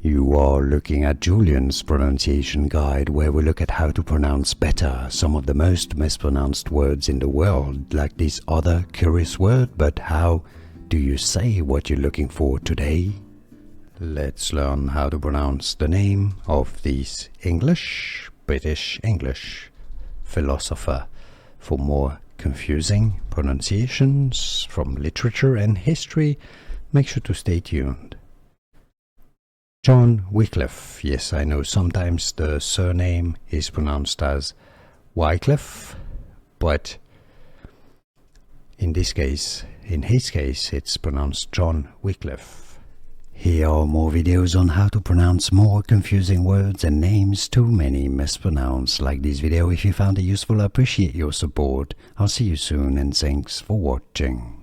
You are looking at Julian's pronunciation guide, where we look at how to pronounce better some of the most mispronounced words in the world, like this other curious word. But how do you say what you're looking for today? Let's learn how to pronounce the name of this British English philosopher. For more confusing pronunciations from literature and history, make sure to stay tuned. John Wycliffe. Yes, I know sometimes the surname is pronounced as Wycliffe, but in his case, it's pronounced John Wycliffe. Here are more videos on how to pronounce more confusing words and names too many mispronounced. Like this video if you found it useful. I appreciate your support. I'll see you soon and thanks for watching.